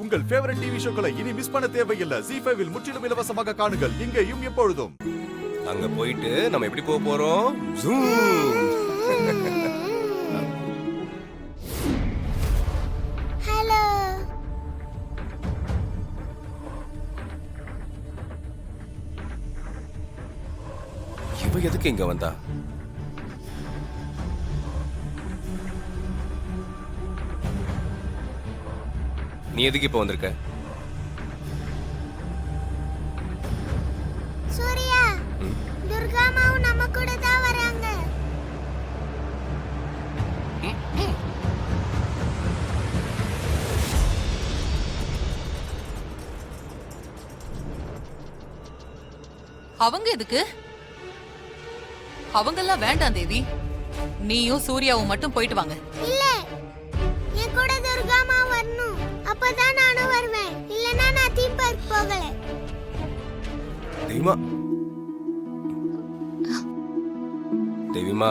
உங்கள் favourite TV ஷோக்களை இனி miss பண்ண தேவையில்லை. ZEE5 இல் முற்றிலும் இலவசமாக காணுங்கள். இங்கேயும் எப்பொழுதும். அங்க போயிட்டு நம்ம எப்படி போக போறோம்? ஹலோ. இவ எதுக்கு இங்க வந்தா? நீ எதுக்கு இப்ப வந்திருக்க? சூர்யா, துர்காமாவும் நம்ம கூட தான் வராங்க. அவங்க எதுக்கு? அவங்கெல்லாம் வேண்டாம் தேவி. நீயும் சூர்யாவும் மட்டும் போயிட்டு வாங்க. இல்ல, என் கூட துர்காமா வரணும். அப்பதான் நானும் வருவேன். இல்லனா நான் தீம் பார்க் போகல. தேவிமா, தேவிமா,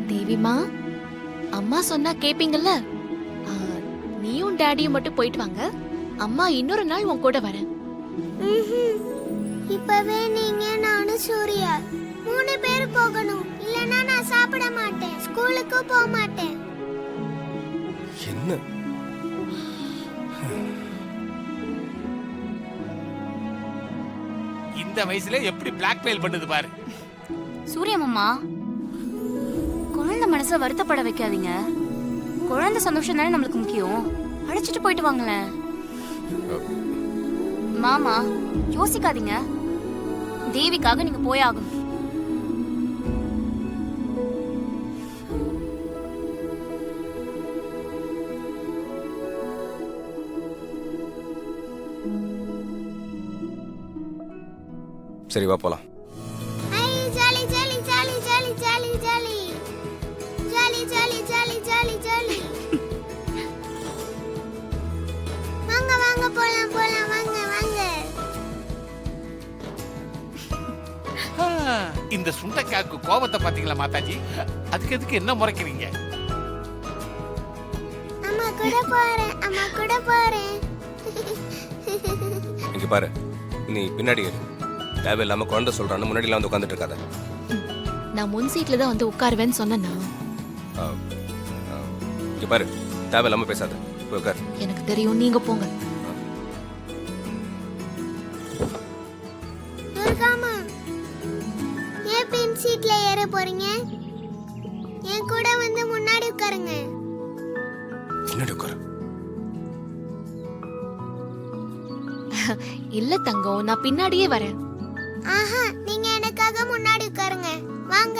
தேவிமா, அம்மா சொன்னா கேப்பீங்கல்ல? நீயும் டாடியும் மட்டும் போயிட்டு வாங்க. அம்மா இன்னொரு நாள் உன் கூட வரேன். இப்பவே நீங்க நானும் சூர்யா 3 பேர் போகணும். இல்லனா நான் சாப்பிட மாட்டேன். ஸ்கூலுக்கு போக மாட்டேன். என்ன இந்த வயசுல எப்படி பிளாக்மெயில் பண்ணுது பாரு. சூர்யா மாமா, குழந்தை மனசை வருத்தப்பட வைக்காதீங்க. குழந்தை சந்தோஷம் தானே நம்மளுக்கு முக்கியம். அழைச்சிட்டு போயிட்டு வாங்களேன். மாமா, யோசிக்காதீங்க. தேவிக்காக நீங்க போய் ஆகணும். சரி வா போலாம். ஐ jolly jolly jolly jolly jolly jolly jolly jolly jolly jolly jolly. வாங்க வாங்க போலாம் போலாம் வாங்க வாங்க. இந்த சுண்டைக்காக்கு கோபத்தை பாத்தீங்களா மாதாஜி? அதுக்கு எதுக்கு என்ன முறைக்கிறீங்க? அம்மா கூட போறேன். அம்மா கூட போறேன். இங்க பாரு, நீ பின்னாடி இரு. தேவையில்லாம குழந்தை சொல்றான்னு முன்னாடிலாம் வந்து உட்காந்துட்டு இருக்காத. நான் முன் சீட்ல தான் வந்து உட்காருவேன்னு சொன்னேன்னா? இங்க பாரு, தேவையில்லாம பேசாத. போய் உட்கார். எனக்கு தெரியும், நீங்க போங்க. துர்காமா, ஏன் பின் சீட்ல ஏற போறீங்க? என் கூட வந்து முன்னாடி உட்காருங்க. பின்னாடி உட்காரு. இல்ல தங்கம், நான் பின்னாடியே வரேன். ஆஹா, நீங்க எனக்காக முன்னாடி உட்காருங்க. வாங்க.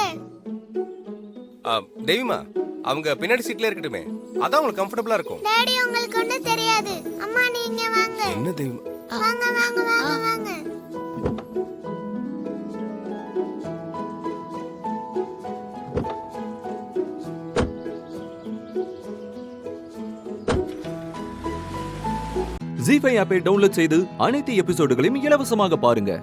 தேவிமா, அவங்க பின்னாடி சீட்ல இருக்கட்டுமே, அதான் உங்களுக்கு கம்ஃபர்டபுளா இருக்கும். டாடி, உங்களுக்கு ஒண்ணும் தெரியாது. அம்மா நீங்க வாங்க. என்ன தேவிமா? வாங்க வாங்க வாங்க வாங்க. ZEE5 ஆப்பை டவுன்லோட் செய்து அனைத்து எபிசோடுகளையும் இலவசமாக பாருங்க.